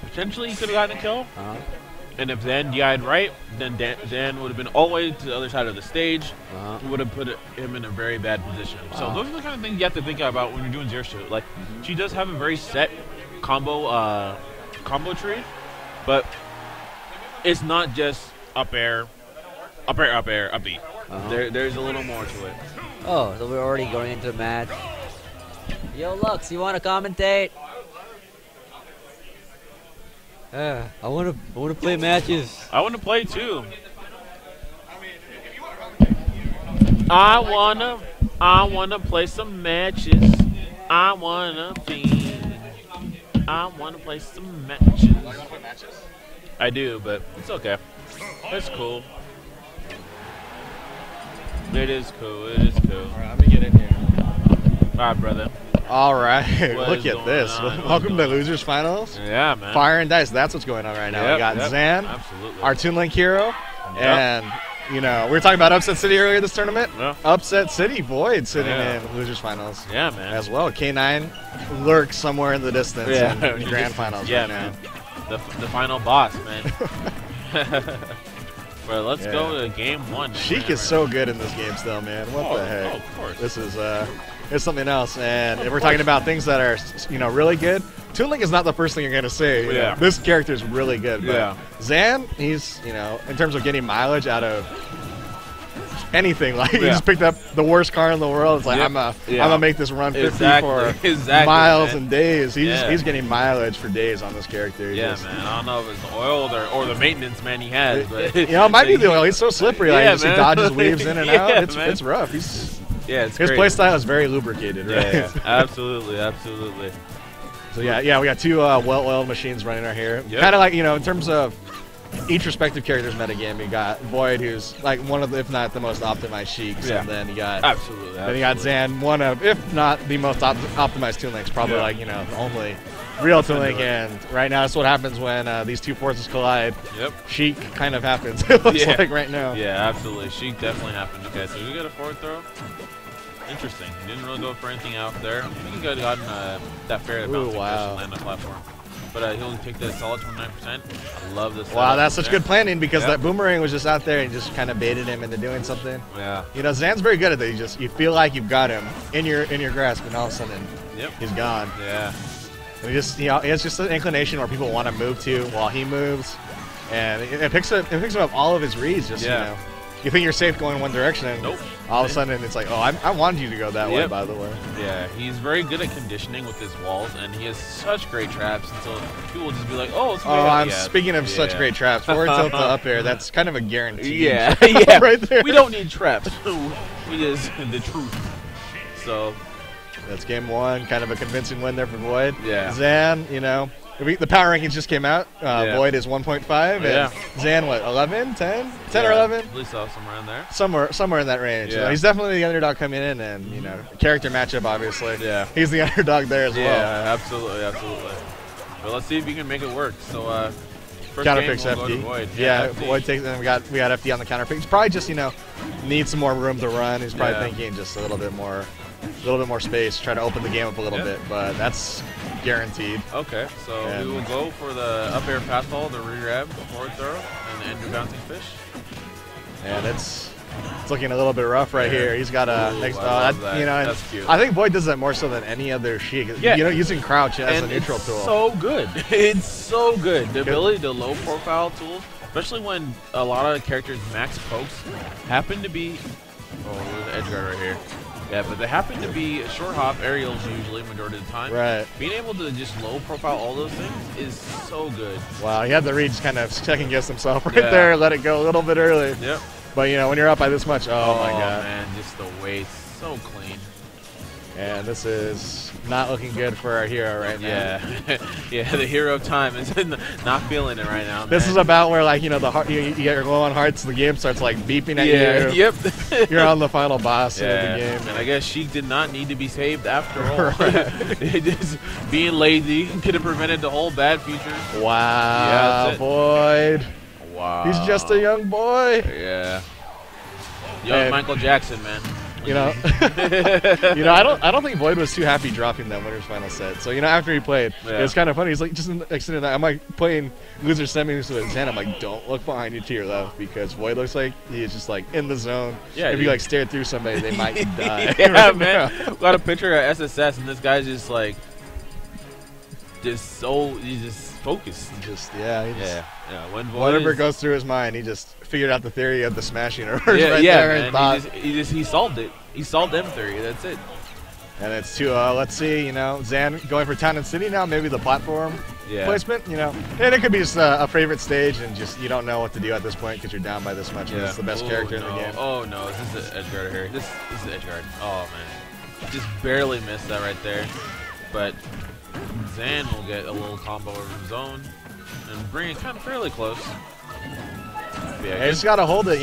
potentially he could have gotten a kill. Uh-huh. And if Dan died right, then Dan would have been all the way to the other side of the stage. Would have put him in a very bad position. So those are the kind of things you have to think about when you're doing zero shoot. Like she does have a very set combo tree, but it's not just up air, up air, up air, up B. There's a little more to it. Oh, so we're already going into the match. Yo, Lux, you want to commentate? I want to play matches. I want to play too. I wanna play some matches. I wanna play some matches. You want to play matches? I do, but it's okay. It's cool. It is cool. It is cool. All right, let me get in here. All right, brother. All right, What look is at going this. on? Welcome to Losers Finals. Yeah, man. Fire and Dice, that's what's going on right now. Yep, We got yep, Zan, absolutely. our Toon Link hero, and, you know, we were talking about Upset City earlier this tournament. Yeah. Upset City, VoiD sitting Yeah. in Losers Finals Yeah, man. as well. K9 lurks somewhere in the distance in He Grand just- Finals yeah, right now. man. The final boss, man. But let's go to game one. Sheik man. is so good in this game still, man. What the heck? Oh, of course. This is it's something else. And if we're talking about things that are, you know, really good, Toon Link is not the first thing you're going to say. You know, this character is really good. But Zan, he's, you know, in terms of getting mileage out of anything, like he just picked up the worst car in the world. It's like, I'm gonna make this run 50 for miles and days. He's getting mileage for days on this character. Yeah, man. I don't know if it's the oil or the maintenance man he has, but you know, it might be the oil. He's so slippery. Like he dodges, weaves in and out. Man. It's rough. His play style is very lubricated, right? Yeah, absolutely, absolutely. So yeah, we got two well-oiled machines running right here. Yep. Kind of like, you know, in terms of each respective character's metagame, you got VoiD, who's like one of the, if not the most optimized Sheiks, and then you got then you got Zan, one of, if not the most optimized Toon Links, probably like, you know, the only real Toon Link. And right now, that's what happens when these two forces collide. Yep. Sheik kind of happens. It looks like right now. Yeah, absolutely. Sheik definitely happened. Okay, so we got a forward throw. Interesting. He didn't really go for anything out there. I think he could have gotten that fair bouncing fish and land on the platform. But he'll take the solid 29%. I love this. Wow, that's such good planning because that boomerang was just out there and just kind of baited him into doing something. Yeah. You know, Zan's very good at that. You feel like you've got him in your grasp, and all of a sudden, he's gone. Yeah. And he just, you know, it's just an inclination where people want to move to while he moves, and it picks up all of his reads. Just you know, you think you're safe going one direction, and all of a sudden it's like, oh, I wanted you to go that way, by the way. Yeah, he's very good at conditioning with his walls, and he has such great traps. And so people will just be like, oh, it's I'm speaking of such great traps. Forward tilt to up air, that's kind of a guarantee. Yeah, right there. We don't need traps. We just the truth. So that's game one. Kind of a convincing win there for VoiD. Yeah. Zan, you know, the power rankings just came out. VoiD is 1.5, and Zan, what, 11, 10? 10 or 11? At least somewhere in there. Somewhere in that range. Yeah. You know, he's definitely the underdog coming in, and, you know, character matchup, obviously. Yeah. He's the underdog there as well. Yeah, absolutely, absolutely. But let's see if we can make it work. So, first counter game, picks we'll FD. go to VoiD. Yeah, FD. VoiD takes, and we got FD on the counter pick. He's probably just, you know, needs some more room to run. He's probably thinking just a little bit more space, try to open the game up a little bit, but that's guaranteed. Okay, so we will go for the up air fastball, the re-grab, forward throw, and the end of bouncing fish. And it's looking a little bit rough right here. He's got a you know, that's cute. I think VoiD does that more so than any other Sheik. You know, using crouch as a neutral tool. So good. It's so good. The ability to low profile tools, especially when a lot of characters max pokes happen to be there's the edge guard right here. Yeah, but they happen to be short hop aerials usually majority of the time. Right. Being able to just low profile all those things is so good. Wow, he had the read just kind of second guess himself right there, let it go a little bit early. Yep. But you know, when you're up by this much, oh my god. Man, just the weight, so clean. And this is not looking good for our hero right now. Yeah, yeah, the hero of time is not feeling it right now. This is about where, like, you know, the heart, you get your low on hearts, the game starts like beeping at you. Yep. You're on the final boss of the game. And I guess Sheik did not need to be saved after all. Just being lazy could have prevented the whole bad future. Wow, VoiD. Wow. He's just a young boy. Yeah. Young Michael Jackson, man. You know, I don't think VoiD was too happy dropping that winners final set. So after he played, it was kind of funny. He's like, just sitting there. I'm like playing loser semis with Zen. I'm like, don't look behind you to your left because VoiD looks like he's just like in the zone. Yeah, if you like stare through somebody, they might die. Yeah, right, man. Got a picture at SSS, and this guy's just like, he's just focused. Whatever goes through his mind, he just figured out the theory of the smashing or he solved it. He solved M theory. That's it. And it's let's see, Zan going for Town and City now, maybe the platform placement, and it could be just a favorite stage and just you don't know what to do at this point because you're down by this much. Yeah. It's the best character in the game. Oh no, this is the edge guard here. This is the edge guard. Oh man, just barely missed that right there, but Zan will get a little combo over zone and bring it kind of fairly close. Yeah, you just gotta hold it,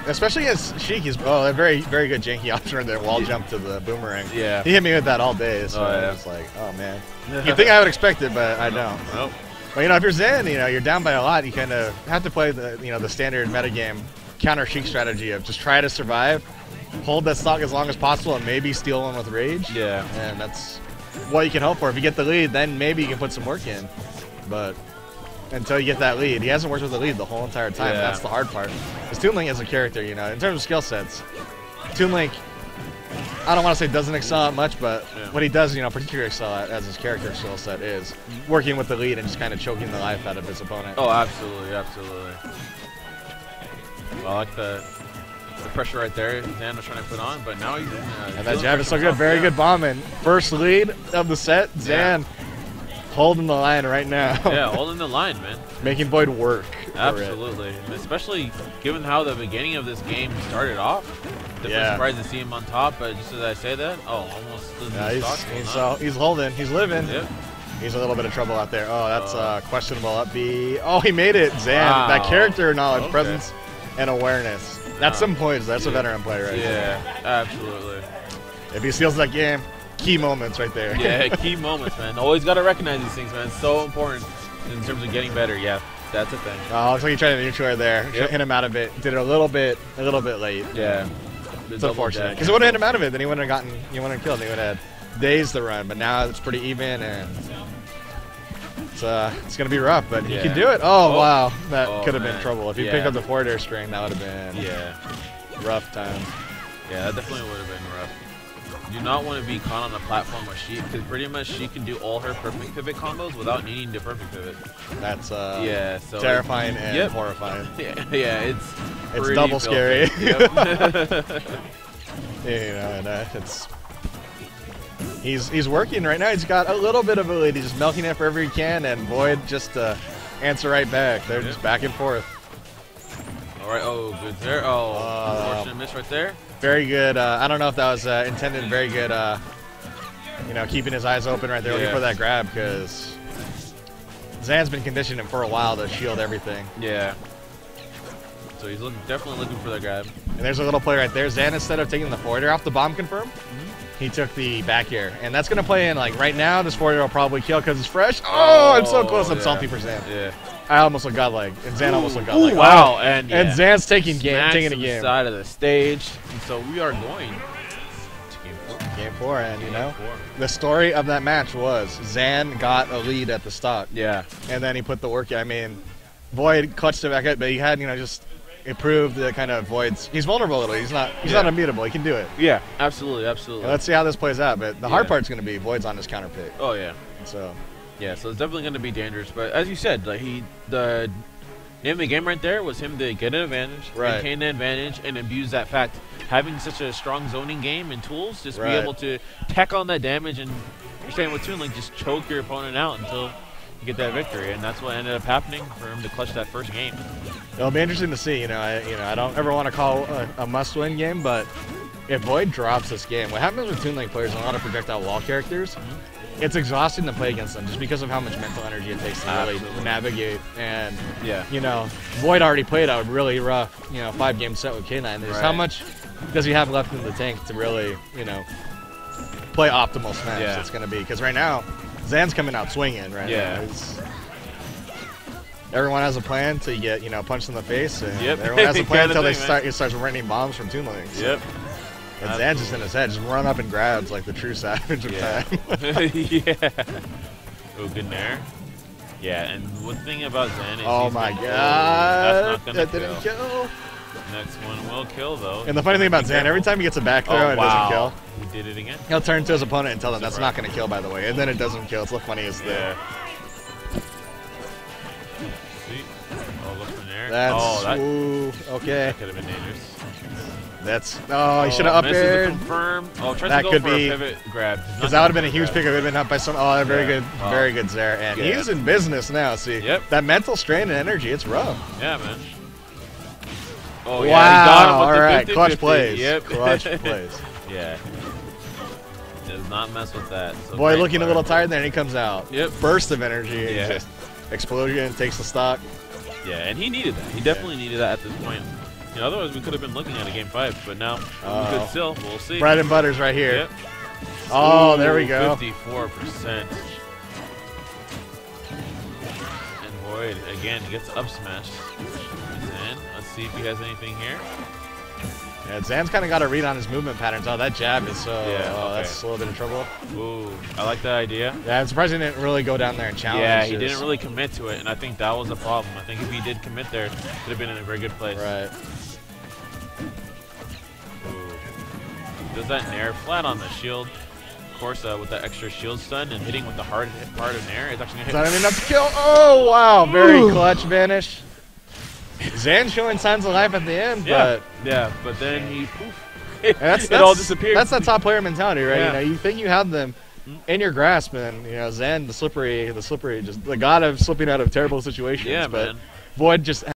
especially as Sheik. He's a very, very good janky option there. Wall jump to the boomerang. Yeah, he hit me with that all day. So I was like, oh man. You'd think I would expect it, but I don't. Nope. But if you're Zan, you're down by a lot. You kind of have to play the standard metagame counter Sheik strategy of just try to survive, hold that stock as long as possible, and maybe steal one with rage. Yeah, and that's what you can hope for. If you get the lead, then maybe you can put some work in. But until you get that lead, he hasn't worked with the lead the whole entire time. Yeah. That's the hard part. Because Toon Link is a character, in terms of skill sets. Toon Link, I don't want to say doesn't excel at much, but what he does, particularly excel at as his character skill set is working with the lead and just kind of choking the life out of his opponent. Oh, absolutely, absolutely. Well, I like the pressure right there Zan was trying to put on, but now he's and that jab is so good. Very good bombing. First lead of the set. Zan holding the line right now. Yeah, holding the line, man. Making VoiD work. Absolutely. Especially given how the beginning of this game started off. Definitely surprised to see him on top, but just as I say that, almost. He's holding. He's living. Yep. He's a little bit of trouble out there. Oh, that's questionable up B. Oh, he made it. Zan, that character knowledge, presence, and awareness. That's some points. That's a veteran play right there. Yeah, absolutely. If he steals that game, key moments right there. Yeah, key moments, man. Always got to recognize these things, man. It's so important in terms of getting better. Yeah, that's a thing. Oh, looks like he tried to neutral there. Hit him out of it. Did it a little bit late. Yeah. It's unfortunate. Because it would have hit him out of it, then he wouldn't have killed. He would have had days to run, but now it's pretty even, and it's going to be rough, but he can do it. Oh, wow. That could have been trouble. If he picked up the forward air string, that would have been rough time. Yeah, that definitely would have been rough. You do not want to be caught on a platform where because pretty much she can do all her perfect pivot combos without needing the perfect pivot. That's terrifying and horrifying. Yeah, it's double scary. Yep. And it's he's working right now. He's got a little bit of a lead. He's just milking it wherever he can, and VoiD just answer right back. They're just back and forth. All right. Oh, good there. Oh, unfortunate miss right there. Very good. I don't know if that was intended. Very good. Keeping his eyes open right there, looking for that grab, because Zan's been conditioning for a while to shield everything. Yeah. So he's definitely looking for that grab. And there's a little play right there. Zan, instead of taking the forward air off the bomb confirm, he took the back air, and that's gonna play in like right now. This forward air will probably kill because it's fresh. Oh, I'm so close. I'm salty for Zan. Yeah. I almost looked godlike, and Zan almost looked godlike. Wow, and Zan's taking a game. Side of the stage, and so we are going to game 4. Game 4, and the story of that match was Zan got a lead at the start. Yeah, and then he put the work in. I mean, VoiD clutched it back up, but he had just improved the kind of VoiD's. He's vulnerable a little. He's not unbeatable. He can do it. Yeah, absolutely. And let's see how this plays out. But the hard part's going to be VoiD's on his counter pick. Oh yeah. So. Yeah, so it's definitely going to be dangerous. But as you said, like the name of the game right there was him to get an advantage, maintain the advantage, and abuse that fact. Having such a strong zoning game and tools, just be able to tack on that damage, and you're saying with Toon Link, just choke your opponent out until you get that victory. And that's what ended up happening for him to clutch that first game. It'll be interesting to see. I don't ever want to call a must-win game, but if VoiD drops this game, what happens with Toon Link players and a lot of projectile wall characters? It's exhausting to play against them just because of how much mental energy it takes to really navigate. And, VoiD already played a really rough, 5-game set with K9. How much does he have left in the tank to really, play optimal smash? Yeah. It's going to be. Because right now, Zan's coming out swinging, right? Yeah. Everyone has a plan to get, punched in the face. And everyone has a plan until it starts raining bombs from Toon Links. Yep. And Zan's just in his head, just run up and grabs like the true savage of time. Yeah. Oh, good nair. Yeah, and one thing about Zan is oh my god, that's not gonna that didn't kill. Next one will kill though. And the funny thing about Zan, every time he gets a back throw, it doesn't kill. He did it again. He'll turn to his opponent and tell them that's not going to kill, by the way, and then it doesn't kill. It's the funniest thing. See? Oh, look from there. That's ooh, okay. That could have been dangerous. That's he should have up aired. Confirm. Oh, tries that to go could for be a pivot grab. Because that would have been a huge pick. It would have been up by some. Oh, very good there. And he's in business now. See, that mental strain and energy, it's rough. Yeah, man. Oh, wow. Yeah, he got him with all the right, 50-50. clutch plays. Yep. Clutch plays. Yeah. Does not mess with that. So VoiD looking a little tired there, and he comes out. Yep. Burst of energy. Yeah. Just explosion, takes the stock. Yeah, and he needed that. He definitely needed that at this point. You know, otherwise we could have been looking at a game 5, but now we could still. We'll see. Bread and butter's right here. Yep. Oh, there we go. 54%. And VoiD again gets up smashed. Zan, let's see if he has anything here. Yeah, Zan's kind of got a read on his movement patterns. Oh, that jab is so. That's a little bit of trouble. Ooh, I like that idea. Yeah, I'm surprised he didn't really go down there and challenge. Yeah, he didn't really commit to it, and I think that was the problem. I think if he did commit there, could have been in a very good place. Right. Ooh. Does that nair flat on the shield. Of course, with that extra shield stun and hitting with the hard hit part of nair, it's actually going to hit. Is that enough to kill? Oh, wow. Very clutch vanish. Zan showing signs of life at the end, but but then he poof. It all disappeared. That's that top player mentality, right? Yeah. You know, you think you have them in your grasp, and you know, Zan, the slippery, just the god of slipping out of terrible situations. Yeah, but man. VoiD just